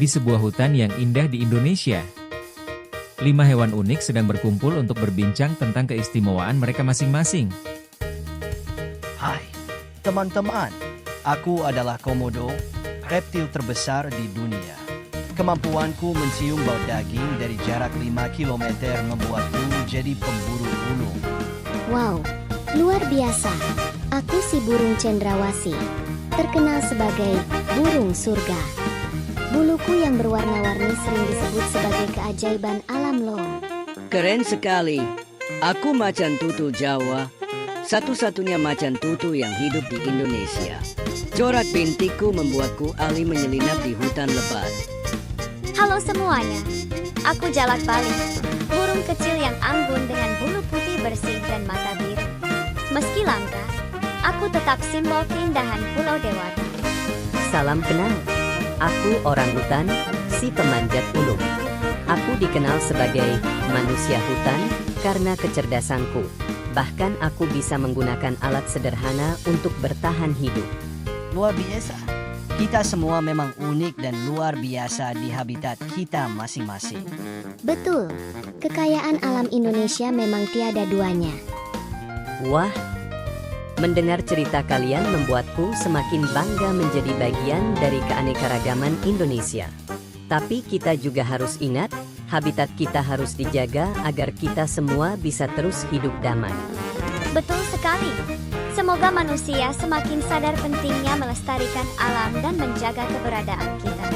Di sebuah hutan yang indah di Indonesia, 5 hewan unik sedang berkumpul untuk berbincang tentang keistimewaan mereka masing-masing. Hai, teman-teman. Aku adalah komodo, reptil terbesar di dunia. Kemampuanku mencium bau daging dari jarak 5 km membuatku jadi pemburu ulung. Wow, luar biasa. Aku si burung cendrawasih, terkenal sebagai burung surga. Buluku yang berwarna-warni sering disebut sebagai keajaiban alam loh. Keren sekali. Aku macan tutul Jawa, satu-satunya macan tutul yang hidup di Indonesia. Corak bintikku membuatku ahli menyelinap di hutan lebat. Halo semuanya, aku Jalak Bali, burung kecil yang anggun dengan bulu putih bersih dan mata biru. Meski langka, aku tetap simbol keindahan Pulau Dewata. Salam kenal, aku orangutan, si pemanjat ulung. Aku dikenal sebagai manusia hutan karena kecerdasanku. Bahkan aku bisa menggunakan alat sederhana untuk bertahan hidup. Luar biasa. Kita semua memang unik dan luar biasa di habitat kita masing-masing. Betul, kekayaan alam Indonesia memang tiada duanya. Wah, mendengar cerita kalian membuatku semakin bangga menjadi bagian dari keanekaragaman Indonesia. Tapi kita juga harus ingat, habitat kita harus dijaga agar kita semua bisa terus hidup damai. Betul sekali. Semoga manusia semakin sadar pentingnya melestarikan alam dan menjaga keberadaan kita.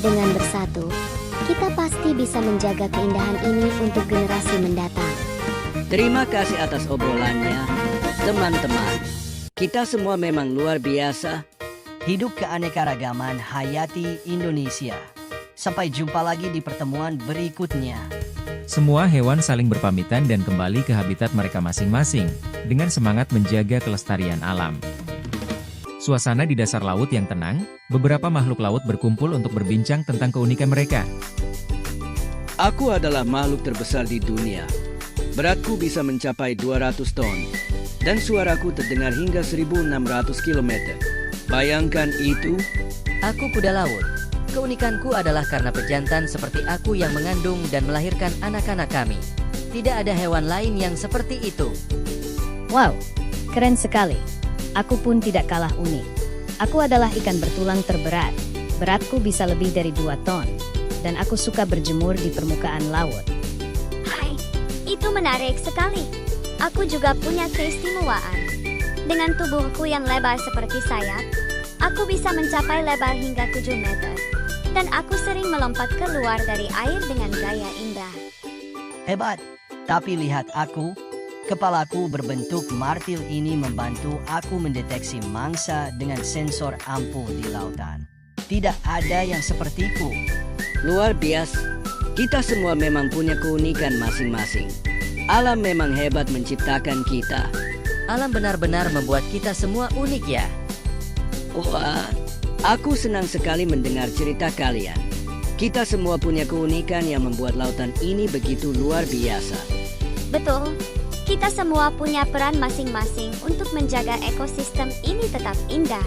Dengan bersatu, kita pasti bisa menjaga keindahan ini untuk generasi mendatang. Terima kasih atas obrolannya, teman-teman. Kita semua memang luar biasa. Hidup keanekaragaman hayati Indonesia. Sampai jumpa lagi di pertemuan berikutnya. Semua hewan saling berpamitan dan kembali ke habitat mereka masing-masing, dengan semangat menjaga kelestarian alam. Suasana di dasar laut yang tenang, beberapa makhluk laut berkumpul untuk berbincang tentang keunikan mereka. Aku adalah makhluk terbesar di dunia. Beratku bisa mencapai 200 ton, dan suaraku terdengar hingga 1.600 km. Bayangkan itu. Aku kuda laut. Keunikanku adalah karena pejantan seperti aku yang mengandung dan melahirkan anak-anak kami. Tidak ada hewan lain yang seperti itu. Wow, keren sekali. Aku pun tidak kalah unik. Aku adalah ikan bertulang terberat. Beratku bisa lebih dari 2 ton. Dan aku suka berjemur di permukaan laut. Hai, itu menarik sekali. Aku juga punya keistimewaan. Dengan tubuhku yang lebar seperti sayap, aku bisa mencapai lebar hingga 7 meter. Dan aku sering melompat keluar dari air dengan gaya indah. Hebat, tapi lihat aku. Kepalaku berbentuk martil ini membantu aku mendeteksi mangsa dengan sensor ampuh di lautan. Tidak ada yang sepertiku. Luar biasa. Kita semua memang punya keunikan masing-masing. Alam memang hebat menciptakan kita. Alam benar-benar membuat kita semua unik ya. Wah, aku senang sekali mendengar cerita kalian. Kita semua punya keunikan yang membuat lautan ini begitu luar biasa. Betul, kita semua punya peran masing-masing untuk menjaga ekosistem ini tetap indah.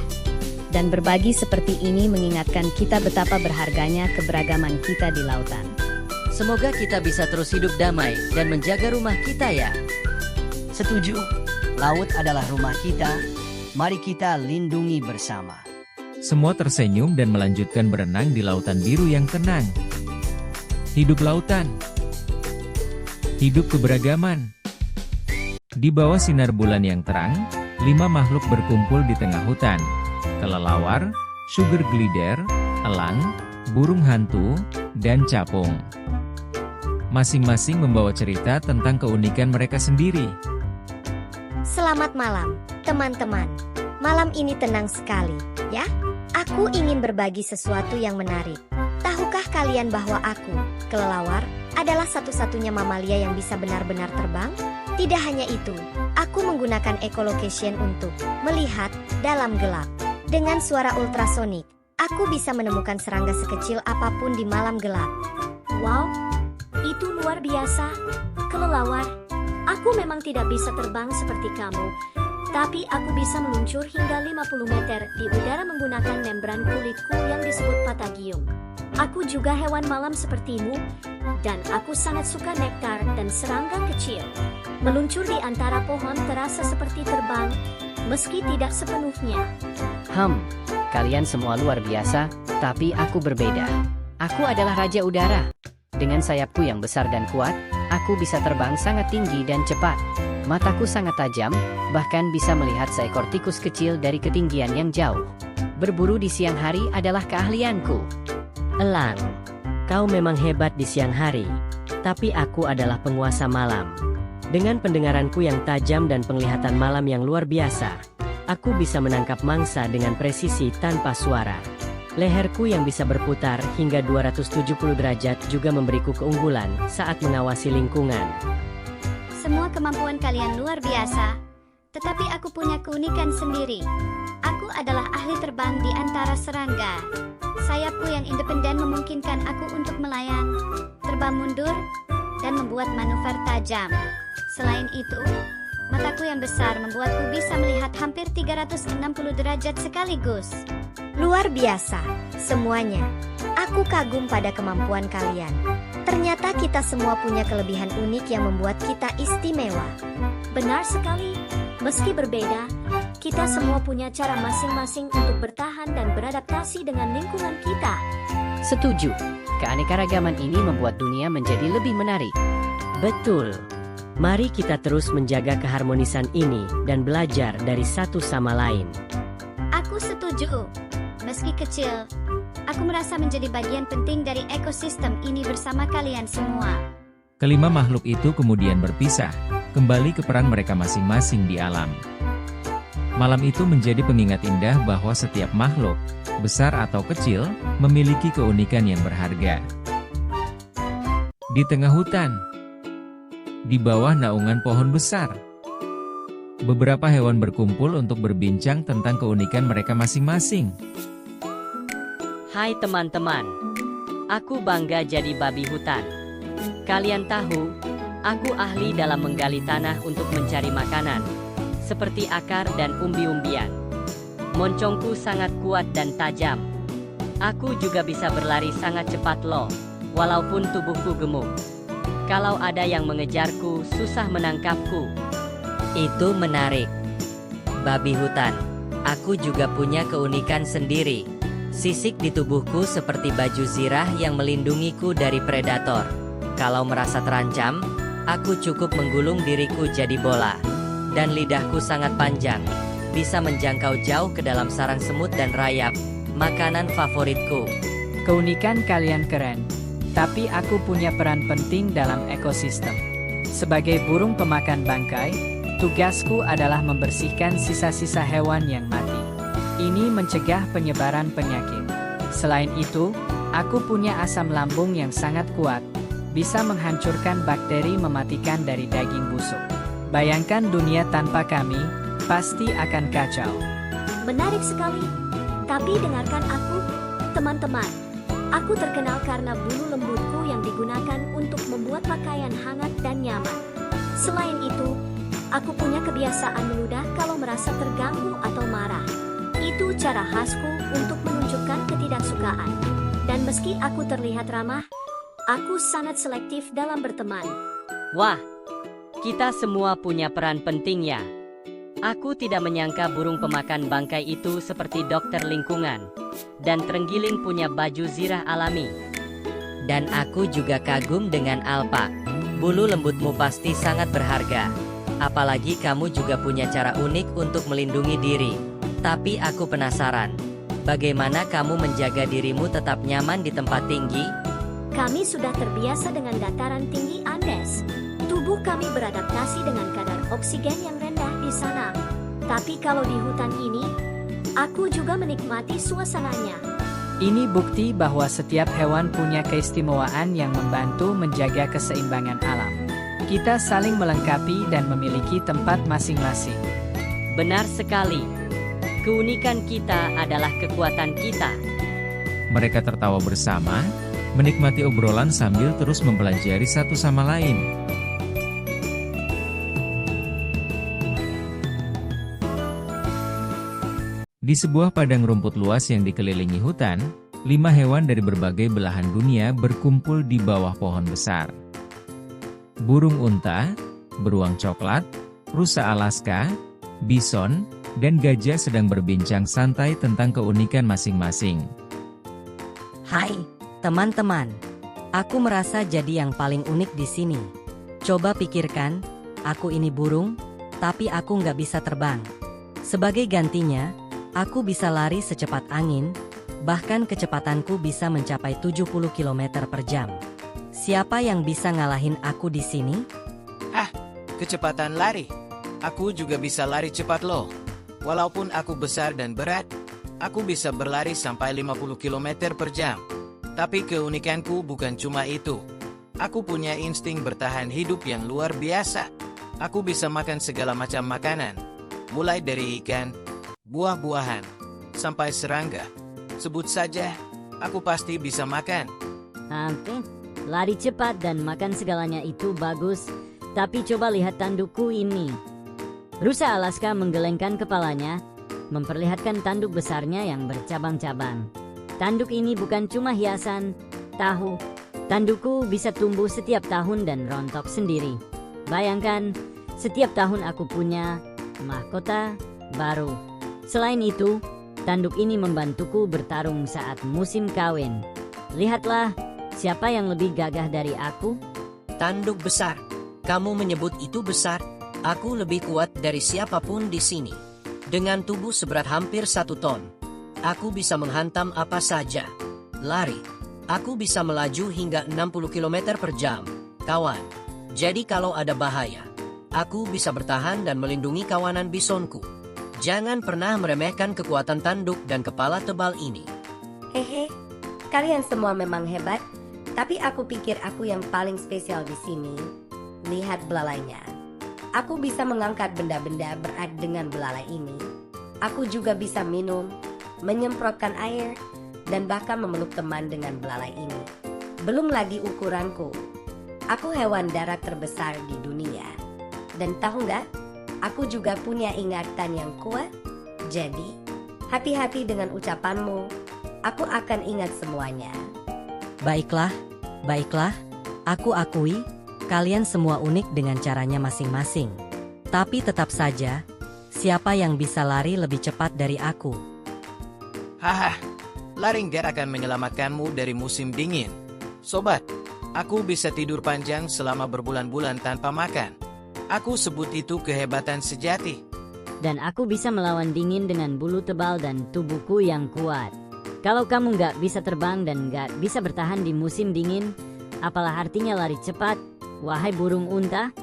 Dan berbagi seperti ini mengingatkan kita betapa berharganya keberagaman kita di lautan. Semoga kita bisa terus hidup damai dan menjaga rumah kita ya. Setuju, laut adalah rumah kita. Mari kita lindungi bersama. Semua tersenyum dan melanjutkan berenang di lautan biru yang tenang. Hidup lautan. Hidup keberagaman. Di bawah sinar bulan yang terang, 5 makhluk berkumpul di tengah hutan. Kelelawar, sugar glider, elang, burung hantu, dan capung. Masing-masing membawa cerita tentang keunikan mereka sendiri. Selamat malam, teman-teman. Malam ini tenang sekali, ya? Aku ingin berbagi sesuatu yang menarik. Tahukah kalian bahwa aku, kelelawar, adalah satu-satunya mamalia yang bisa benar-benar terbang? Tidak hanya itu, aku menggunakan echolocation untuk melihat dalam gelap. Dengan suara ultrasonik, aku bisa menemukan serangga sekecil apapun di malam gelap. Wow, itu luar biasa. Kelelawar, aku memang tidak bisa terbang seperti kamu. Tapi aku bisa meluncur hingga 50 meter di udara menggunakan membran kulitku yang disebut patagium. Aku juga hewan malam sepertimu, dan aku sangat suka nektar dan serangga kecil. Meluncur di antara pohon terasa seperti terbang, meski tidak sepenuhnya. Kalian semua luar biasa, tapi aku berbeda. Aku adalah Raja Udara. Dengan sayapku yang besar dan kuat, aku bisa terbang sangat tinggi dan cepat. Mataku sangat tajam, bahkan bisa melihat seekor tikus kecil dari ketinggian yang jauh. Berburu di siang hari adalah keahlianku. Elang, kau memang hebat di siang hari, tapi aku adalah penguasa malam. Dengan pendengaranku yang tajam dan penglihatan malam yang luar biasa, aku bisa menangkap mangsa dengan presisi tanpa suara. Leherku yang bisa berputar hingga 270 derajat juga memberiku keunggulan saat mengawasi lingkungan. Semua kemampuan kalian luar biasa, tetapi aku punya keunikan sendiri. Aku adalah ahli terbang di antara serangga. Sayapku yang independen memungkinkan aku untuk melayang, terbang mundur, dan membuat manuver tajam. Selain itu, mataku yang besar membuatku bisa melihat hampir 360 derajat sekaligus. Luar biasa, semuanya. Aku kagum pada kemampuan kalian. Ternyata kita semua punya kelebihan unik yang membuat kita istimewa. Benar sekali, meski berbeda, kita semua punya cara masing-masing untuk bertahan dan beradaptasi dengan lingkungan kita. Setuju, keanekaragaman ini membuat dunia menjadi lebih menarik. Betul. Mari kita terus menjaga keharmonisan ini dan belajar dari satu sama lain. Aku setuju. Meski kecil, aku merasa menjadi bagian penting dari ekosistem ini bersama kalian semua. Kelima makhluk itu kemudian berpisah, kembali ke peran mereka masing-masing di alam. Malam itu menjadi pengingat indah bahwa setiap makhluk, besar atau kecil, memiliki keunikan yang berharga. Di tengah hutan, di bawah naungan pohon besar, beberapa hewan berkumpul untuk berbincang tentang keunikan mereka masing-masing. Hai teman-teman, aku bangga jadi babi hutan. Kalian tahu, aku ahli dalam menggali tanah untuk mencari makanan, seperti akar dan umbi-umbian. Moncongku sangat kuat dan tajam. Aku juga bisa berlari sangat cepat loh, walaupun tubuhku gemuk. Kalau ada yang mengejarku, susah menangkapku. Itu menarik. Babi hutan, aku juga punya keunikan sendiri. Sisik di tubuhku seperti baju zirah yang melindungiku dari predator. Kalau merasa terancam, aku cukup menggulung diriku jadi bola. Dan lidahku sangat panjang, bisa menjangkau jauh ke dalam sarang semut dan rayap, makanan favoritku. Keunikan kalian keren, tapi aku punya peran penting dalam ekosistem. Sebagai burung pemakan bangkai, tugasku adalah membersihkan sisa-sisa hewan yang mati. Ini mencegah penyebaran penyakit. Selain itu, aku punya asam lambung yang sangat kuat, bisa menghancurkan bakteri mematikan dari daging busuk. Bayangkan dunia tanpa kami, pasti akan kacau. Menarik sekali, tapi dengarkan aku, teman-teman. Aku terkenal karena bulu lembutku yang digunakan untuk membuat pakaian hangat dan nyaman. Selain itu, aku punya kebiasaan meludah kalau merasa terganggu atau marah. Itu cara khasku untuk menunjukkan ketidaksukaan. Dan meski aku terlihat ramah, aku sangat selektif dalam berteman. Wah, kita semua punya peran penting ya. Aku tidak menyangka burung pemakan bangkai itu seperti dokter lingkungan. Dan terenggiling punya baju zirah alami. Dan aku juga kagum dengan alpak. Bulu lembutmu pasti sangat berharga. Apalagi kamu juga punya cara unik untuk melindungi diri. Tapi aku penasaran, bagaimana kamu menjaga dirimu tetap nyaman di tempat tinggi? Kami sudah terbiasa dengan dataran tinggi Andes. Tubuh kami beradaptasi dengan kadar oksigen yang rendah di sana. Tapi kalau di hutan ini, aku juga menikmati suasananya. Ini bukti bahwa setiap hewan punya keistimewaan yang membantu menjaga keseimbangan alam. Kita saling melengkapi dan memiliki tempat masing-masing. Benar sekali. Keunikan kita adalah kekuatan kita. Mereka tertawa bersama, menikmati obrolan sambil terus mempelajari satu sama lain. Di sebuah padang rumput luas yang dikelilingi hutan, 5 hewan dari berbagai belahan dunia berkumpul di bawah pohon besar. Burung unta, beruang coklat, rusa Alaska, bison, dan gajah sedang berbincang santai tentang keunikan masing-masing. Hai, teman-teman. Aku merasa jadi yang paling unik di sini. Coba pikirkan, aku ini burung, tapi aku nggak bisa terbang. Sebagai gantinya, aku bisa lari secepat angin, bahkan kecepatanku bisa mencapai 70 km per jam. Siapa yang bisa ngalahin aku di sini? Kecepatan lari. Aku juga bisa lari cepat loh. Walaupun aku besar dan berat, aku bisa berlari sampai 50 km per jam. Tapi keunikanku bukan cuma itu. Aku punya insting bertahan hidup yang luar biasa. Aku bisa makan segala macam makanan, mulai dari ikan, buah-buahan, sampai serangga. Sebut saja, aku pasti bisa makan. Lari cepat dan makan segalanya itu bagus, tapi coba lihat tandukku ini. Rusa Alaska menggelengkan kepalanya, memperlihatkan tanduk besarnya yang bercabang-cabang. Tanduk ini bukan cuma hiasan, tahu. Tandukku bisa tumbuh setiap tahun dan rontok sendiri. Bayangkan, setiap tahun aku punya mahkota baru. Selain itu, tanduk ini membantuku bertarung saat musim kawin. Lihatlah, siapa yang lebih gagah dari aku? Tanduk besar. Kamu menyebut itu besar? Aku lebih kuat dari siapapun di sini. Dengan tubuh seberat hampir 1 ton, aku bisa menghantam apa saja. Lari. Aku bisa melaju hingga 60 km per jam, kawan. Jadi kalau ada bahaya, aku bisa bertahan dan melindungi kawanan bisonku. Jangan pernah meremehkan kekuatan tanduk dan kepala tebal ini. Hehe, kalian semua memang hebat, tapi aku pikir aku yang paling spesial di sini. Lihat belalainya. Aku bisa mengangkat benda-benda berat dengan belalai ini. Aku juga bisa minum, menyemprotkan air, dan bahkan memeluk teman dengan belalai ini. Belum lagi ukuranku. Aku hewan darat terbesar di dunia. Dan tahu nggak? Aku juga punya ingatan yang kuat. Jadi, hati-hati dengan ucapanmu. Aku akan ingat semuanya. Baiklah, baiklah. Aku akui, kalian semua unik dengan caranya masing-masing. Tapi tetap saja, siapa yang bisa lari lebih cepat dari aku? Lari nggak akan menyelamatkanmu dari musim dingin. Sobat, aku bisa tidur panjang selama berbulan-bulan tanpa makan. Aku sebut itu kehebatan sejati. Dan aku bisa melawan dingin dengan bulu tebal dan tubuhku yang kuat. Kalau kamu nggak bisa terbang dan nggak bisa bertahan di musim dingin, apalah artinya lari cepat, wahai burung unta?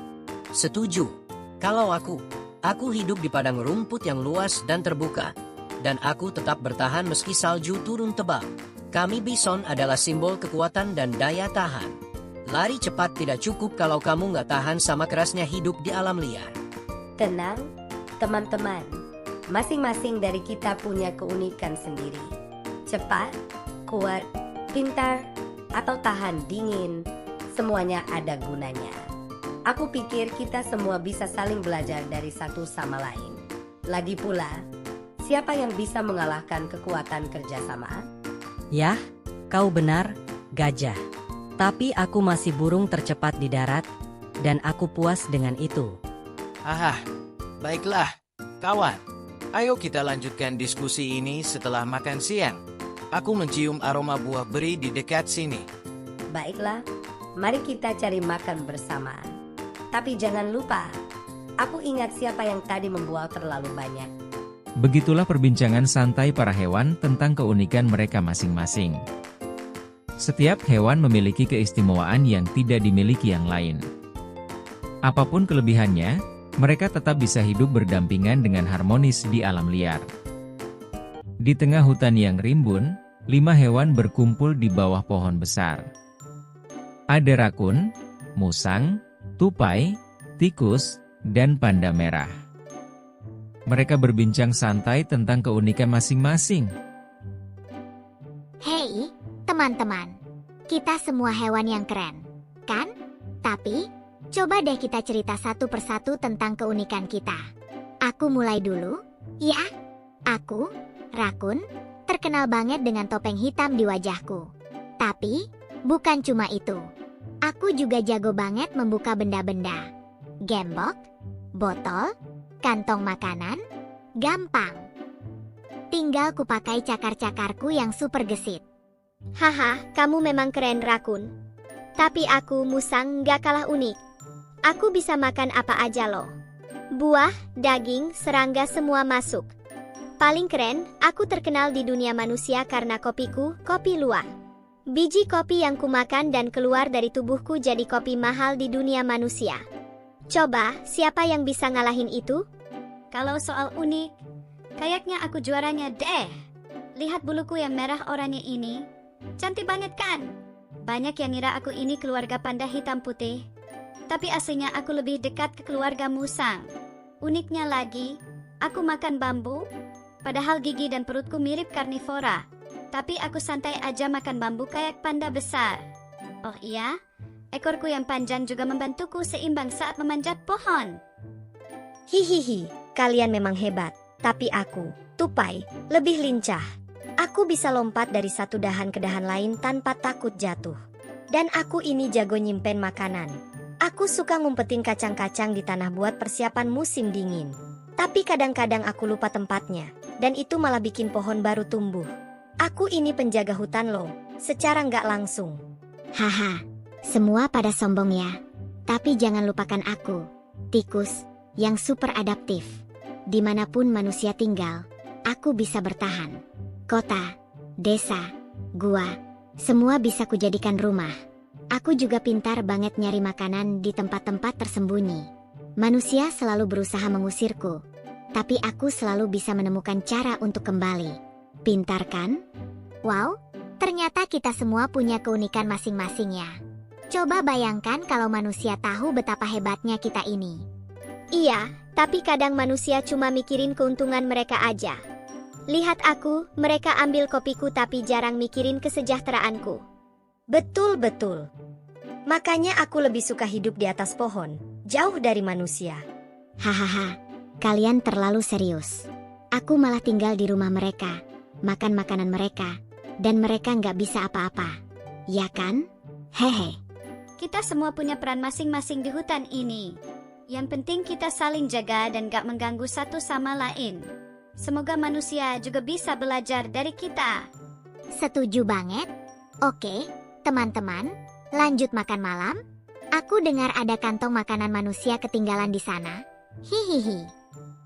Setuju. Kalau aku hidup di padang rumput yang luas dan terbuka. Dan aku tetap bertahan meski salju turun tebal. Kami bison adalah simbol kekuatan dan daya tahan. Lari cepat tidak cukup kalau kamu nggak tahan sama kerasnya hidup di alam liar. Tenang, teman-teman. Masing-masing dari kita punya keunikan sendiri. Cepat, kuat, pintar, atau tahan dingin. Semuanya ada gunanya. Aku pikir kita semua bisa saling belajar dari satu sama lain. Lagi pula, siapa yang bisa mengalahkan kekuatan kerjasama? Yah, kau benar, gajah. Tapi aku masih burung tercepat di darat, dan aku puas dengan itu. Baiklah, kawan. Ayo kita lanjutkan diskusi ini setelah makan siang. Aku mencium aroma buah beri di dekat sini. Baiklah, mari kita cari makan bersama. Tapi jangan lupa, aku ingat siapa yang tadi membual terlalu banyak. Begitulah perbincangan santai para hewan tentang keunikan mereka masing-masing. Setiap hewan memiliki keistimewaan yang tidak dimiliki yang lain. Apapun kelebihannya, mereka tetap bisa hidup berdampingan dengan harmonis di alam liar. Di tengah hutan yang rimbun, 5 hewan berkumpul di bawah pohon besar. Ada rakun, musang, tupai, tikus, dan panda merah. Mereka berbincang santai tentang keunikan masing-masing. Hei, teman-teman. Kita semua hewan yang keren, kan? Tapi, coba deh kita cerita satu persatu tentang keunikan kita. Aku mulai dulu, ya. Aku, rakun, terkenal banget dengan topeng hitam di wajahku. Tapi, bukan cuma itu. Aku juga jago banget membuka benda-benda. Gembok, botol, kantong makanan, gampang. Tinggal kupakai cakar-cakarku yang super gesit. Haha, kamu memang keren, Rakun. Tapi aku, musang, gak kalah unik. Aku bisa makan apa aja loh. Buah, daging, serangga semua masuk. Paling keren, aku terkenal di dunia manusia karena kopiku, kopi luwak. Biji kopi yang kumakan dan keluar dari tubuhku jadi kopi mahal di dunia manusia. Coba, siapa yang bisa ngalahin itu? Kalau soal unik, kayaknya aku juaranya deh. Lihat buluku yang merah oranye ini. Cantik banget kan? Banyak yang ngira aku ini keluarga panda hitam putih. Tapi aslinya aku lebih dekat ke keluarga musang. Uniknya lagi, aku makan bambu. Padahal gigi dan perutku mirip karnivora. Tapi aku santai aja makan bambu kayak panda besar. Oh iya, ekorku yang panjang juga membantuku seimbang saat memanjat pohon. Hihihi, kalian memang hebat. Tapi aku, tupai, lebih lincah. Aku bisa lompat dari satu dahan ke dahan lain tanpa takut jatuh. Dan aku ini jago nyimpen makanan. Aku suka ngumpetin kacang-kacang di tanah buat persiapan musim dingin. Tapi kadang-kadang aku lupa tempatnya. Dan itu malah bikin pohon baru tumbuh. Aku ini penjaga hutan loh, secara nggak langsung. Haha, semua pada sombong ya. Tapi jangan lupakan aku, tikus, yang super adaptif. Dimanapun manusia tinggal, aku bisa bertahan. Kota, desa, gua, semua bisa kujadikan rumah. Aku juga pintar banget nyari makanan di tempat-tempat tersembunyi. Manusia selalu berusaha mengusirku, tapi aku selalu bisa menemukan cara untuk kembali. Pintar kan? Wow, ternyata kita semua punya keunikan masing-masing ya. Coba bayangkan kalau manusia tahu betapa hebatnya kita ini. Iya, tapi kadang manusia cuma mikirin keuntungan mereka aja. Lihat aku, mereka ambil kopiku tapi jarang mikirin kesejahteraanku. Betul-betul. Makanya aku lebih suka hidup di atas pohon, jauh dari manusia. Hahaha, kalian terlalu serius. Aku malah tinggal di rumah mereka, makan makanan mereka, dan mereka nggak bisa apa-apa. Ya kan? Hehe. Kita semua punya peran masing-masing di hutan ini. Yang penting kita saling jaga dan gak mengganggu satu sama lain. Semoga manusia juga bisa belajar dari kita. Setuju banget. Oke, teman-teman, lanjut makan malam. Aku dengar ada kantong makanan manusia ketinggalan di sana. Hihihi.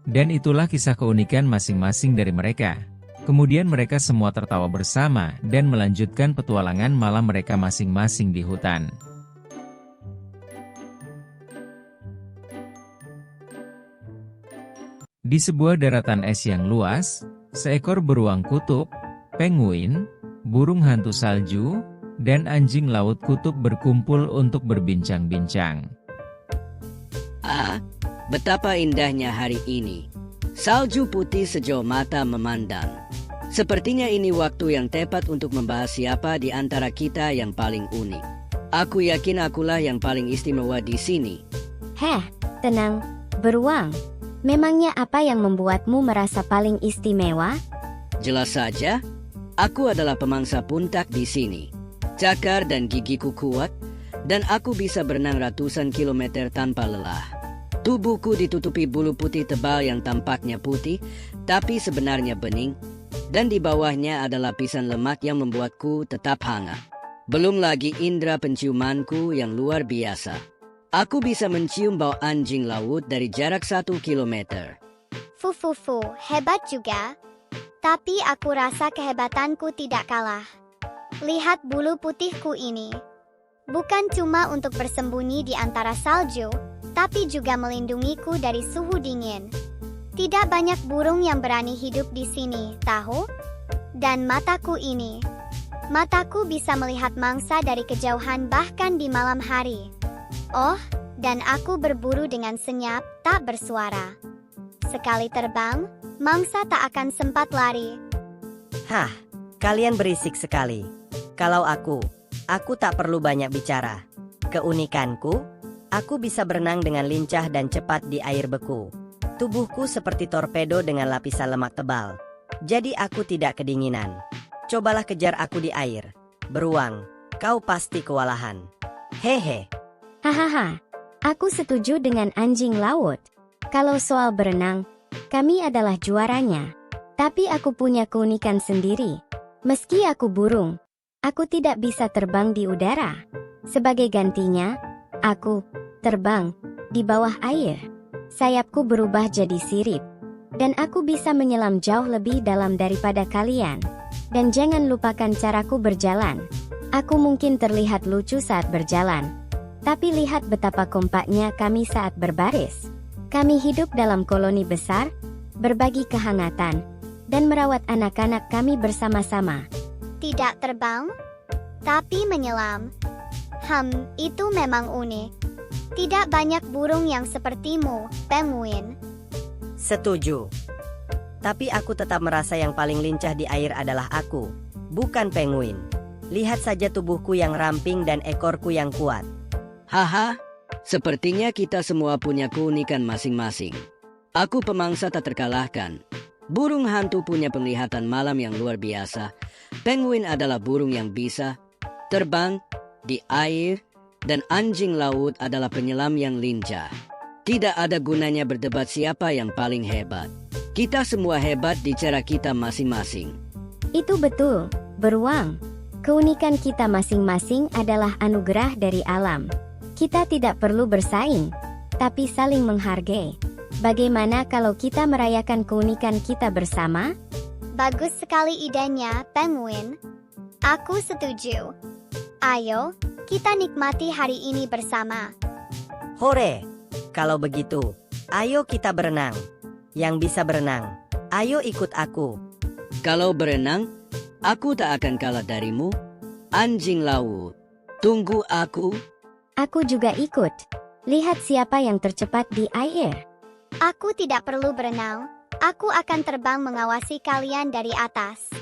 Dan itulah kisah keunikan masing-masing dari mereka. Kemudian mereka semua tertawa bersama dan melanjutkan petualangan malam mereka masing-masing di hutan. Di sebuah daratan es yang luas, seekor beruang kutub, penguin, burung hantu salju, dan anjing laut kutub berkumpul untuk berbincang-bincang. Ah, betapa indahnya hari ini. Salju putih sejauh mata memandang. Sepertinya ini waktu yang tepat untuk membahas siapa di antara kita yang paling unik. Aku yakin akulah yang paling istimewa di sini. Heh, tenang, beruang. Memangnya apa yang membuatmu merasa paling istimewa? Jelas saja, aku adalah pemangsa puntak di sini. Cakar dan gigiku kuat, dan aku bisa berenang ratusan kilometer tanpa lelah. Tubuhku ditutupi bulu putih tebal yang tampaknya putih, tapi sebenarnya bening, dan di bawahnya ada lapisan lemak yang membuatku tetap hangat. Belum lagi indera penciumanku yang luar biasa. Aku bisa mencium bau anjing laut dari jarak 1 kilometer. Fufufu, hebat juga. Tapi aku rasa kehebatanku tidak kalah. Lihat bulu putihku ini. Bukan cuma untuk bersembunyi di antara salju, tapi juga melindungiku dari suhu dingin. Tidak banyak burung yang berani hidup di sini, tahu? Dan mataku ini. Mataku bisa melihat mangsa dari kejauhan bahkan di malam hari. Oh, dan aku berburu dengan senyap, tak bersuara. Sekali terbang, mangsa tak akan sempat lari. Hah, kalian berisik sekali. Kalau aku tak perlu banyak bicara. Keunikanku, aku bisa berenang dengan lincah dan cepat di air beku. Tubuhku seperti torpedo dengan lapisan lemak tebal. jadi aku tidak kedinginan. Cobalah kejar aku di air. Beruang, kau pasti kewalahan. Hehe. Hahaha, aku setuju dengan anjing laut. Kalau soal berenang, kami adalah juaranya. Tapi aku punya keunikan sendiri. Meski aku burung, aku tidak bisa terbang di udara. Sebagai gantinya, aku terbang di bawah air. Sayapku berubah jadi sirip. Dan aku bisa menyelam jauh lebih dalam daripada kalian. Dan jangan lupakan caraku berjalan. Aku mungkin terlihat lucu saat berjalan. Tapi lihat betapa kompaknya kami saat berbaris. Kami hidup dalam koloni besar, berbagi kehangatan, dan merawat anak-anak kami bersama-sama. Tidak terbang, tapi menyelam. Itu memang unik. Tidak banyak burung yang sepertimu, penguin. Setuju. Tapi aku tetap merasa yang paling lincah di air adalah aku, bukan penguin. Lihat saja tubuhku yang ramping dan ekorku yang kuat. Haha, sepertinya kita semua punya keunikan masing-masing. Aku pemangsa tak terkalahkan. Burung hantu punya penglihatan malam yang luar biasa. Penguin adalah burung yang bisa terbang di air, dan anjing laut adalah penyelam yang lincah. Tidak ada gunanya berdebat siapa yang paling hebat. Kita semua hebat di cara kita masing-masing. Itu betul, beruang. Keunikan kita masing-masing adalah anugerah dari alam. Kita tidak perlu bersaing, tapi saling menghargai. Bagaimana kalau kita merayakan keunikan kita bersama? Bagus sekali idenya, penguin. Aku setuju. Ayo, kita nikmati hari ini bersama. Hore! Kalau begitu, ayo kita berenang. Yang bisa berenang, ayo ikut aku. Kalau berenang, aku tak akan kalah darimu. Anjing laut, tunggu aku. Aku juga ikut. Lihat siapa yang tercepat di air. Aku tidak perlu berenang. Aku akan terbang mengawasi kalian dari atas.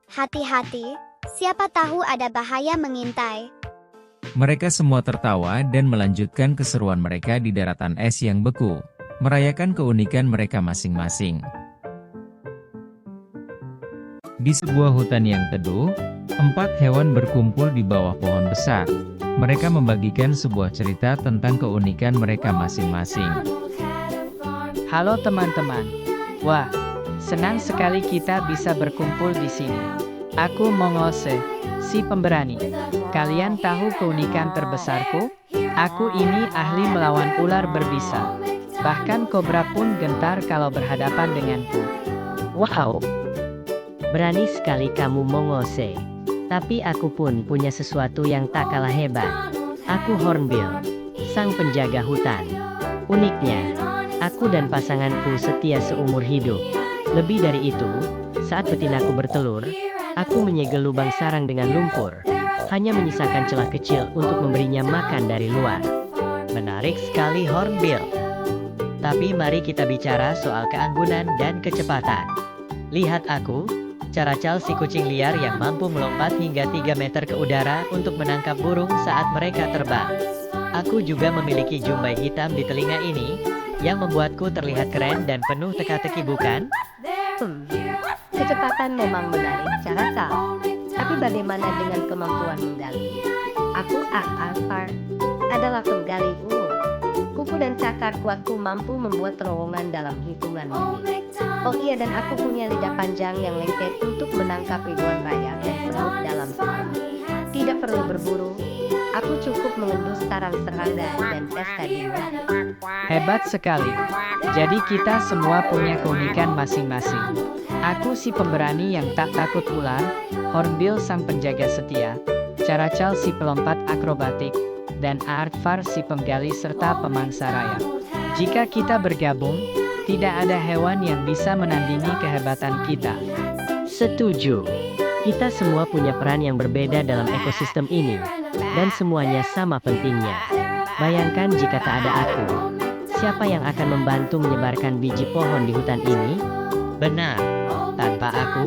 Hati-hati, siapa tahu ada bahaya mengintai. Mereka semua tertawa dan melanjutkan keseruan mereka di daratan es yang beku, merayakan keunikan mereka masing-masing. Di sebuah hutan yang teduh, 4 hewan berkumpul di bawah pohon besar. Mereka membagikan sebuah cerita tentang keunikan mereka masing-masing. Halo teman-teman. Wah, senang sekali kita bisa berkumpul di sini. Aku Mongose, si pemberani. Kalian tahu keunikan terbesarku? Aku ini ahli melawan ular berbisa. Bahkan kobra pun gentar kalau berhadapan denganku. Wow, berani sekali kamu Mongose. Tapi aku pun punya sesuatu yang tak kalah hebat. Aku Hornbill, sang penjaga hutan. Uniknya, aku dan pasanganku setia seumur hidup. Lebih dari itu, saat betinaku bertelur, aku menyegel lubang sarang dengan lumpur, hanya menyisakan celah kecil untuk memberinya makan dari luar. Menarik sekali Hornbill. Tapi mari kita bicara soal keanggunan dan kecepatan. Lihat aku, Caracal si kucing liar yang mampu melompat hingga 3 meter ke udara untuk menangkap burung saat mereka terbang. Aku juga memiliki jumbai hitam di telinga ini, yang membuatku terlihat keren dan penuh teka-teki bukan? Kecepatan memang menarik, Caracal. Tapi bagaimana dengan kemampuan menggali? Aku Alfar adalah penggali ulu. Kuku dan cakar kuatku mampu membuat terowongan dalam hitungan menit. Oh iya, dan aku punya lidah panjang yang lengket untuk menangkap ribuan rayap dan semut dalam sekejap. Tidak perlu berburu, aku cukup mengendus sarang serangga dan pesta dimulai. Hebat sekali. Jadi kita semua punya keunikan masing-masing. Aku si pemberani yang tak takut ular, Hornbill sang penjaga setia, Caracal si pelompat akrobatik, dan Artfar si penggali serta pemangsa rayap. Jika kita bergabung, tidak ada hewan yang bisa menandingi kehebatan kita. Setuju. Kita semua punya peran yang berbeda dalam ekosistem ini, dan semuanya sama pentingnya. Bayangkan jika tak ada aku. Siapa yang akan membantu menyebarkan biji pohon di hutan ini? Benar. Tanpa aku,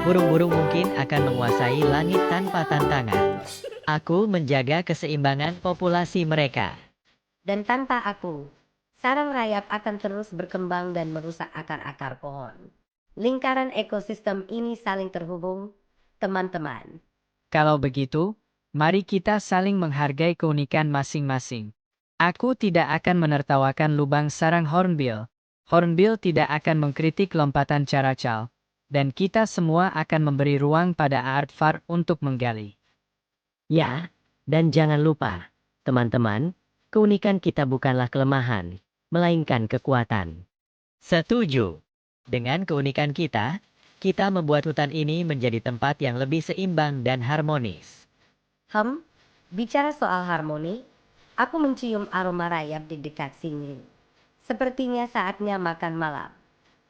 burung-burung mungkin akan menguasai langit tanpa tantangan. Aku menjaga keseimbangan populasi mereka. Dan tanpa aku, sarang rayap akan terus berkembang dan merusak akar-akar pohon. Lingkaran ekosistem ini saling terhubung, teman-teman. Kalau begitu, mari kita saling menghargai keunikan masing-masing. Aku tidak akan menertawakan lubang sarang Hornbill. Hornbill tidak akan mengkritik lompatan Caracal. Dan kita semua akan memberi ruang pada Aardvark untuk menggali. Ya, dan jangan lupa, teman-teman, keunikan kita bukanlah kelemahan, melainkan kekuatan. Setuju. Dengan keunikan kita membuat hutan ini menjadi tempat yang lebih seimbang dan harmonis. Bicara soal harmoni, aku mencium aroma rayap di dekat sini. Sepertinya saatnya makan malam.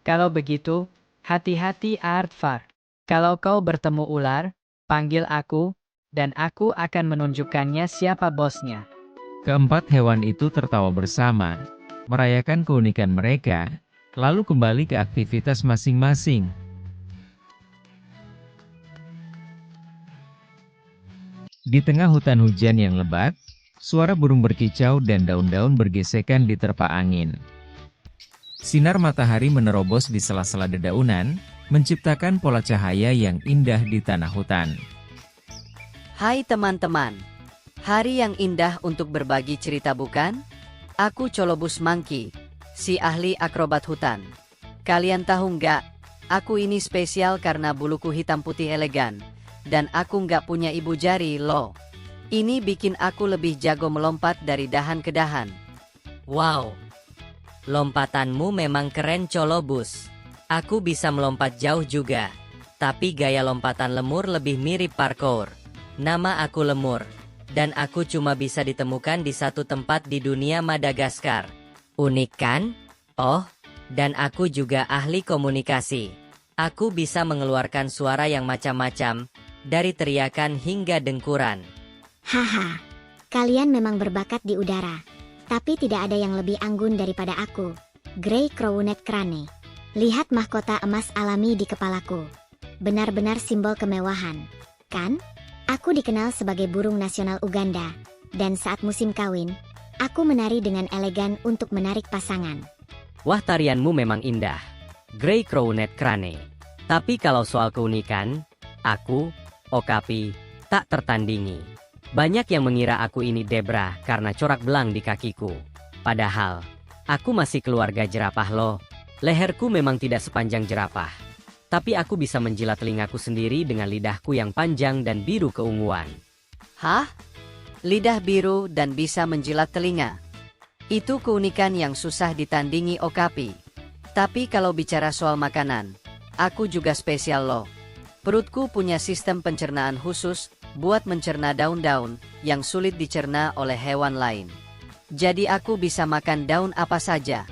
Kalau begitu, hati-hati Aardvark. Kalau kau bertemu ular, panggil aku, dan aku akan menunjukkannya siapa bosnya. Keempat hewan itu tertawa bersama, merayakan keunikan mereka, lalu kembali ke aktivitas masing-masing. Di tengah hutan hujan yang lebat, suara burung berkicau dan daun-daun bergesekan di terpa angin. Sinar matahari menerobos di sela-sela dedaunan, menciptakan pola cahaya yang indah di tanah hutan. Hai teman-teman, hari yang indah untuk berbagi cerita bukan? Aku Colobus Monkey, si ahli akrobat hutan. Kalian tahu nggak, aku ini spesial karena buluku hitam putih elegan, dan aku nggak punya ibu jari loh. Ini bikin aku lebih jago melompat dari dahan ke dahan. Wow, lompatanmu memang keren Colobus. Aku bisa melompat jauh juga, tapi gaya lompatan lemur lebih mirip parkour. Nama aku Lemur, dan aku cuma bisa ditemukan di satu tempat di dunia Madagaskar. Unik kan? Oh, dan aku juga ahli komunikasi. Aku bisa mengeluarkan suara yang macam-macam, dari teriakan hingga dengkuran. Haha, kalian memang berbakat di udara. Tapi tidak ada yang lebih anggun daripada aku, Grey Crowned Crane. Lihat mahkota emas alami di kepalaku. Benar-benar simbol kemewahan, kan? Aku dikenal sebagai burung nasional Uganda, dan saat musim kawin, aku menari dengan elegan untuk menarik pasangan. Wah, tarianmu memang indah, Grey Crowned Crane. Tapi kalau soal keunikan, aku, Okapi, tak tertandingi. Banyak yang mengira aku ini Debra karena corak belang di kakiku. Padahal, aku masih keluarga jerapah loh. Leherku memang tidak sepanjang jerapah. Tapi aku bisa menjilat telingaku sendiri dengan lidahku yang panjang dan biru keunguan. Hah? Lidah biru dan bisa menjilat telinga? Itu keunikan yang susah ditandingi Okapi. Tapi kalau bicara soal makanan, aku juga spesial loh. Perutku punya sistem pencernaan khusus buat mencerna daun-daun yang sulit dicerna oleh hewan lain. Jadi aku bisa makan daun apa saja.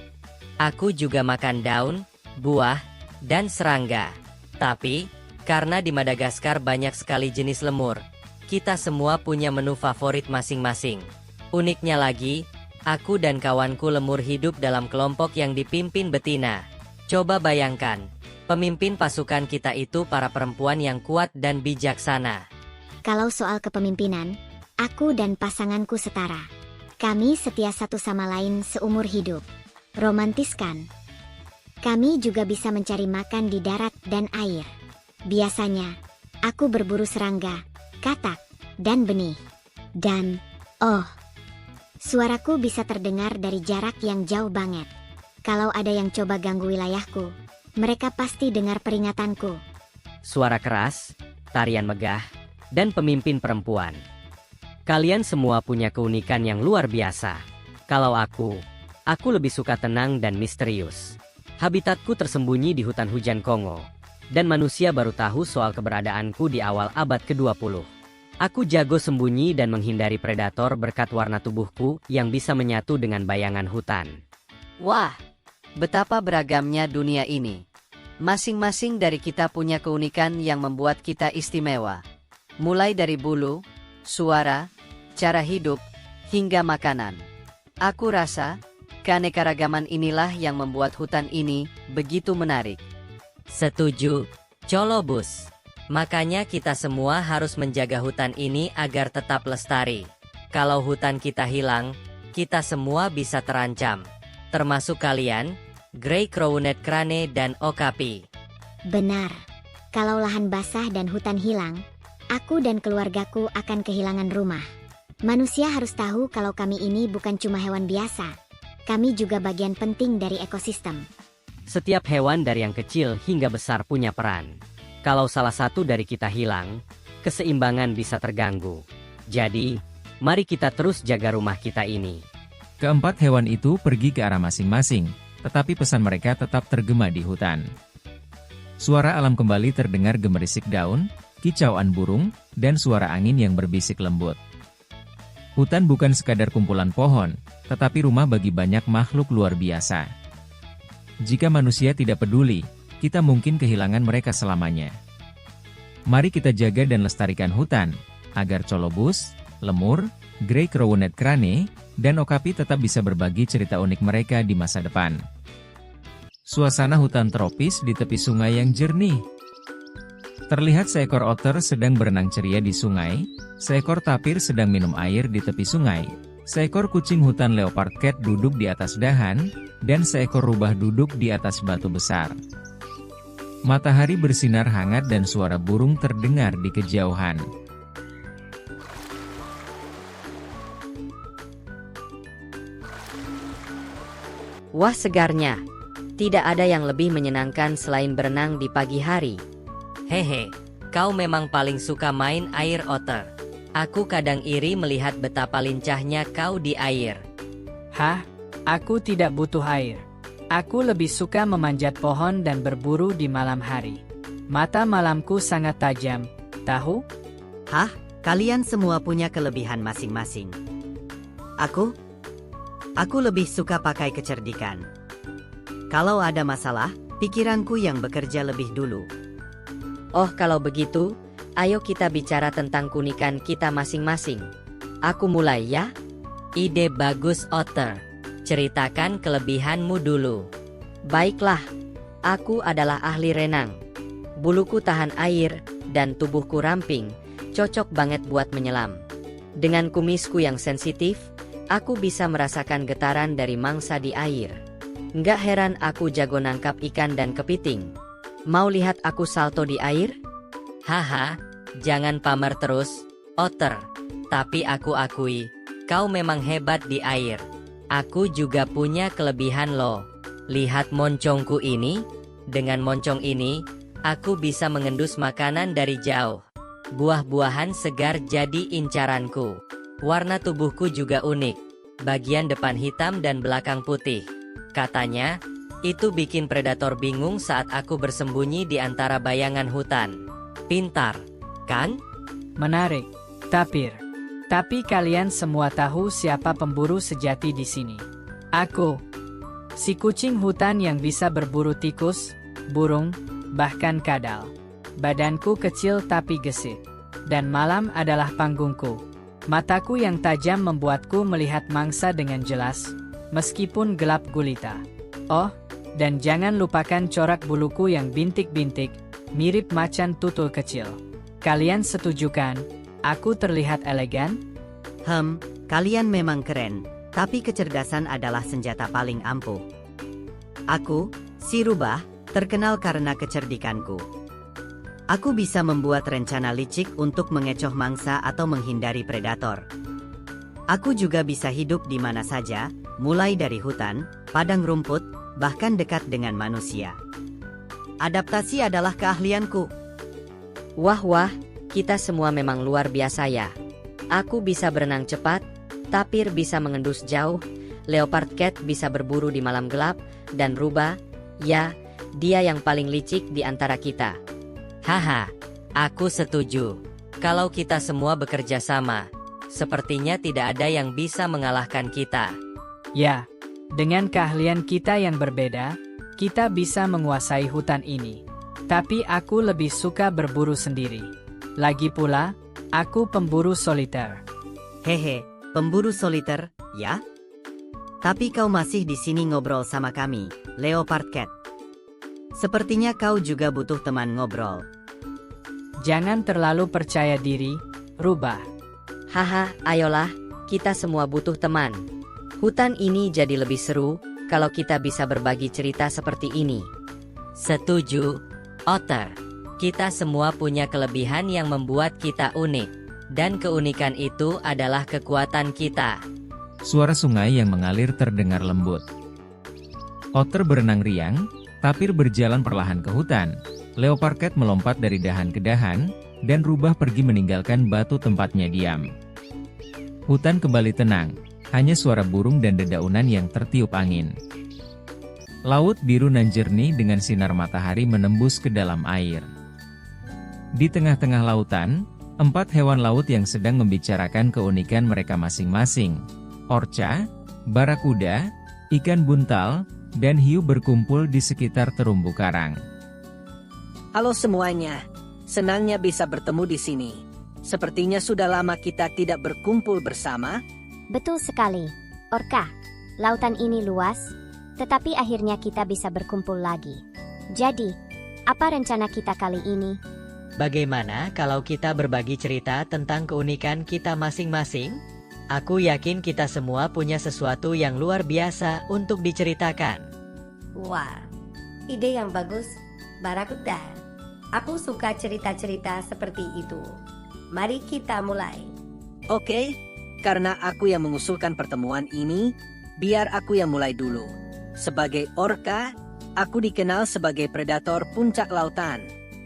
Aku juga makan daun, buah, dan serangga. Tapi, karena di Madagaskar banyak sekali jenis lemur, kita semua punya menu favorit masing-masing. Uniknya lagi, aku dan kawanku lemur hidup dalam kelompok yang dipimpin betina. Coba bayangkan, pemimpin pasukan kita itu para perempuan yang kuat dan bijaksana. Kalau soal kepemimpinan, aku dan pasanganku setara. Kami setia satu sama lain seumur hidup. Romantis kan? Kami juga bisa mencari makan di darat dan air. Biasanya, aku berburu serangga, katak, dan benih. Dan, suaraku bisa terdengar dari jarak yang jauh banget. Kalau ada yang coba ganggu wilayahku, mereka pasti dengar peringatanku. Suara keras, tarian megah, dan pemimpin perempuan. Kalian semua punya keunikan yang luar biasa. Kalau aku lebih suka tenang dan misterius. Habitatku tersembunyi di hutan hujan Kongo, dan manusia baru tahu soal keberadaanku di awal abad ke-20. Aku jago sembunyi dan menghindari predator berkat warna tubuhku yang bisa menyatu dengan bayangan hutan. Wah, betapa beragamnya dunia ini. Masing-masing dari kita punya keunikan yang membuat kita istimewa. Mulai dari bulu, suara, cara hidup, hingga makanan. Aku rasa, keanekaragaman inilah yang membuat hutan ini begitu menarik. Setuju, Colobus. Makanya kita semua harus menjaga hutan ini agar tetap lestari. Kalau hutan kita hilang, kita semua bisa terancam. Termasuk kalian, Grey Crowned Crane dan Okapi. Benar. Kalau lahan basah dan hutan hilang, aku dan keluargaku akan kehilangan rumah. Manusia harus tahu kalau kami ini bukan cuma hewan biasa. Kami juga bagian penting dari ekosistem. Setiap hewan dari yang kecil hingga besar punya peran. Kalau salah satu dari kita hilang, keseimbangan bisa terganggu. Jadi, mari kita terus jaga rumah kita ini. Keempat hewan itu pergi ke arah masing-masing, tetapi pesan mereka tetap tergema di hutan. Suara alam kembali terdengar gemerisik daun, kicauan burung, dan suara angin yang berbisik lembut. Hutan bukan sekadar kumpulan pohon, tetapi rumah bagi banyak makhluk luar biasa. Jika manusia tidak peduli, kita mungkin kehilangan mereka selamanya. Mari kita jaga dan lestarikan hutan, agar colobus, lemur, grey crowned crane, dan okapi tetap bisa berbagi cerita unik mereka di masa depan. Suasana hutan tropis di tepi sungai yang jernih. Terlihat seekor otter sedang berenang ceria di sungai, seekor tapir sedang minum air di tepi sungai, seekor kucing hutan leopard cat duduk di atas dahan, dan seekor rubah duduk di atas batu besar. Matahari bersinar hangat dan suara burung terdengar di kejauhan. Wah, segarnya. Tidak ada yang lebih menyenangkan selain berenang di pagi hari. Hehe, kau memang paling suka main air, otter. Aku kadang iri melihat betapa lincahnya kau di air. Hah? Aku tidak butuh air. Aku lebih suka memanjat pohon dan berburu di malam hari. Mata malamku sangat tajam, tahu? Hah? Kalian semua punya kelebihan masing-masing. Aku lebih suka pakai kecerdikan. Kalau ada masalah, pikiranku yang bekerja lebih dulu. Oh, kalau begitu, ayo kita bicara tentang keunikan kita masing-masing. Aku mulai ya. Ide bagus, otter. Ceritakan kelebihanmu dulu. Baiklah, aku adalah ahli renang. Buluku tahan air, dan tubuhku ramping, cocok banget buat menyelam. Dengan kumisku yang sensitif, aku bisa merasakan getaran dari mangsa di air. Nggak heran aku jago nangkap ikan dan kepiting. Mau lihat aku salto di air? Haha, jangan pamer terus, otter. Tapi aku akui, kau memang hebat di air. Aku juga punya kelebihan loh. Lihat moncongku ini. Dengan moncong ini, aku bisa mengendus makanan dari jauh. Buah-buahan segar jadi incaranku. Warna tubuhku juga unik. Bagian depan hitam dan belakang putih. Katanya, itu bikin predator bingung saat aku bersembunyi di antara bayangan hutan. Pintar, kan? Menarik, tapir. Tapi kalian semua tahu siapa pemburu sejati di sini. Aku. Si kucing hutan yang bisa berburu tikus, burung, bahkan kadal. Badanku kecil tapi gesit. Dan malam adalah panggungku. Mataku yang tajam membuatku melihat mangsa dengan jelas, meskipun gelap gulita. Oh, dan jangan lupakan corak buluku yang bintik-bintik, mirip macan tutul kecil. Kalian setuju kan? Aku terlihat elegan? Kalian memang keren, tapi kecerdasan adalah senjata paling ampuh. Aku, si rubah, terkenal karena kecerdikanku. Aku bisa membuat rencana licik untuk mengecoh mangsa atau menghindari predator. Aku juga bisa hidup di mana saja, mulai dari hutan, padang rumput, bahkan dekat dengan manusia. Adaptasi adalah keahlianku. Wah, kita semua memang luar biasa ya. Aku bisa berenang cepat, tapir bisa mengendus jauh, leopard cat bisa berburu di malam gelap, dan rubah, ya, dia yang paling licik di antara kita. Haha, aku setuju. Kalau kita semua bekerja sama, sepertinya tidak ada yang bisa mengalahkan kita. Ya, dengan keahlian kita yang berbeda, kita bisa menguasai hutan ini. Tapi aku lebih suka berburu sendiri. Lagi pula, aku pemburu soliter. Hehe, pemburu soliter, ya? Tapi kau masih di sini ngobrol sama kami, Leopard Cat. Sepertinya kau juga butuh teman ngobrol. Jangan terlalu percaya diri, rubah. Haha, ayolah, kita semua butuh teman. Hutan ini jadi lebih seru kalau kita bisa berbagi cerita seperti ini. Setuju. Otter, kita semua punya kelebihan yang membuat kita unik, dan keunikan itu adalah kekuatan kita. Suara sungai yang mengalir terdengar lembut. Otter berenang riang, tapir berjalan perlahan ke hutan. Leopard cat melompat dari dahan ke dahan, dan rubah pergi meninggalkan batu tempatnya diam. Hutan kembali tenang, hanya suara burung dan dedaunan yang tertiup angin. Laut biru nan jernih dengan sinar matahari menembus ke dalam air. Di tengah-tengah lautan, 4 hewan laut yang sedang membicarakan keunikan mereka masing-masing. Orca, barakuda, ikan buntal, dan hiu berkumpul di sekitar terumbu karang. Halo semuanya, senangnya bisa bertemu di sini. Sepertinya sudah lama kita tidak berkumpul bersama. Betul sekali, Orca. Lautan ini luas, tetapi akhirnya kita bisa berkumpul lagi. Jadi, apa rencana kita kali ini? Bagaimana kalau kita berbagi cerita tentang keunikan kita masing-masing? Aku yakin kita semua punya sesuatu yang luar biasa untuk diceritakan. Wah, ide yang bagus, Barakuda. Aku suka cerita-cerita seperti itu. Mari kita mulai. Oke, karena aku yang mengusulkan pertemuan ini, biar aku yang mulai dulu. Sebagai orca, aku dikenal sebagai predator puncak lautan.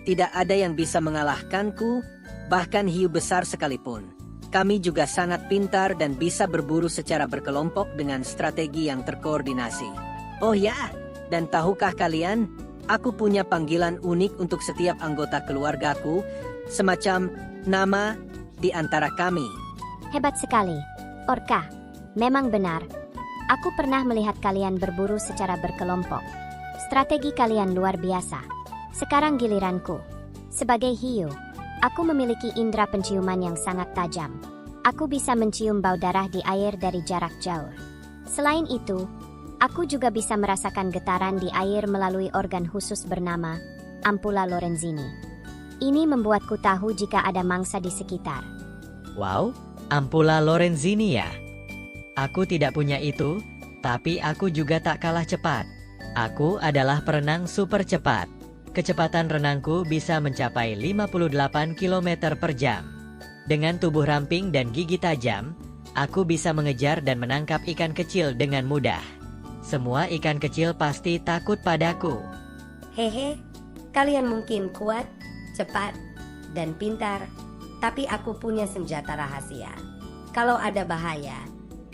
Tidak ada yang bisa mengalahkanku, bahkan hiu besar sekalipun. Kami juga sangat pintar dan bisa berburu secara berkelompok dengan strategi yang terkoordinasi. Oh ya, dan tahukah kalian, aku punya panggilan unik untuk setiap anggota keluargaku, semacam nama di antara kami. Hebat sekali, Orca. Memang benar. Aku pernah melihat kalian berburu secara berkelompok. Strategi kalian luar biasa. Sekarang giliranku. Sebagai hiu, aku memiliki indera penciuman yang sangat tajam. Aku bisa mencium bau darah di air dari jarak jauh. Selain itu, aku juga bisa merasakan getaran di air melalui organ khusus bernama Ampulla Lorenzini. Ini membuatku tahu jika ada mangsa di sekitar. Wow, Ampulla Lorenzini ya? Aku tidak punya itu, tapi aku juga tak kalah cepat. Aku adalah perenang super cepat. Kecepatan renangku bisa mencapai 58 km per jam. Dengan tubuh ramping dan gigi tajam, aku bisa mengejar dan menangkap ikan kecil dengan mudah. Semua ikan kecil pasti takut padaku. Hehe, kalian mungkin kuat, cepat, dan pintar, tapi aku punya senjata rahasia. Kalau ada bahaya,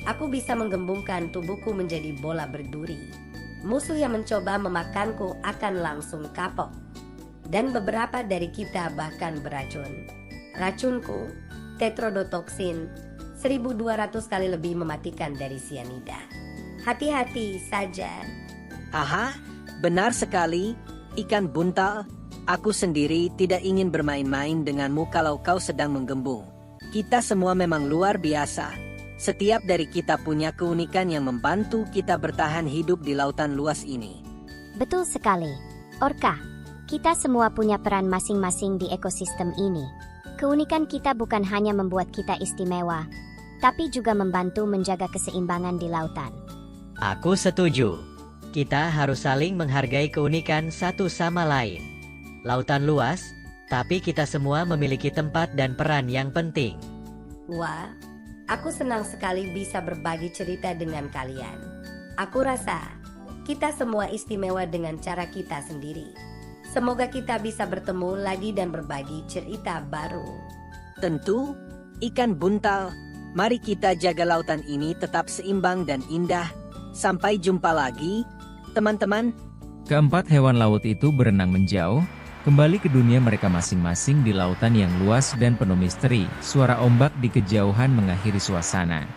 aku bisa menggembungkan tubuhku menjadi bola berduri. Musuh yang mencoba memakanku akan langsung kapok. Dan beberapa dari kita bahkan beracun. Racunku, tetrodotoxin, 1200 kali lebih mematikan dari sianida. Hati-hati saja. Aha, benar sekali, ikan buntal. Aku sendiri tidak ingin bermain-main denganmu kalau kau sedang menggembung. Kita semua memang luar biasa. Setiap dari kita punya keunikan yang membantu kita bertahan hidup di lautan luas ini. Betul sekali, Orca. Kita semua punya peran masing-masing di ekosistem ini. Keunikan kita bukan hanya membuat kita istimewa, tapi juga membantu menjaga keseimbangan di lautan. Aku setuju. Kita harus saling menghargai keunikan satu sama lain. Lautan luas, tapi kita semua memiliki tempat dan peran yang penting. Wah, aku senang sekali bisa berbagi cerita dengan kalian. Aku rasa kita semua istimewa dengan cara kita sendiri. Semoga kita bisa bertemu lagi dan berbagi cerita baru. Tentu, ikan buntal. Mari kita jaga lautan ini tetap seimbang dan indah. Sampai jumpa lagi, teman-teman. Keempat hewan laut itu berenang menjauh, kembali ke dunia mereka masing-masing di lautan yang luas dan penuh misteri. Suara ombak di kejauhan mengakhiri suasana.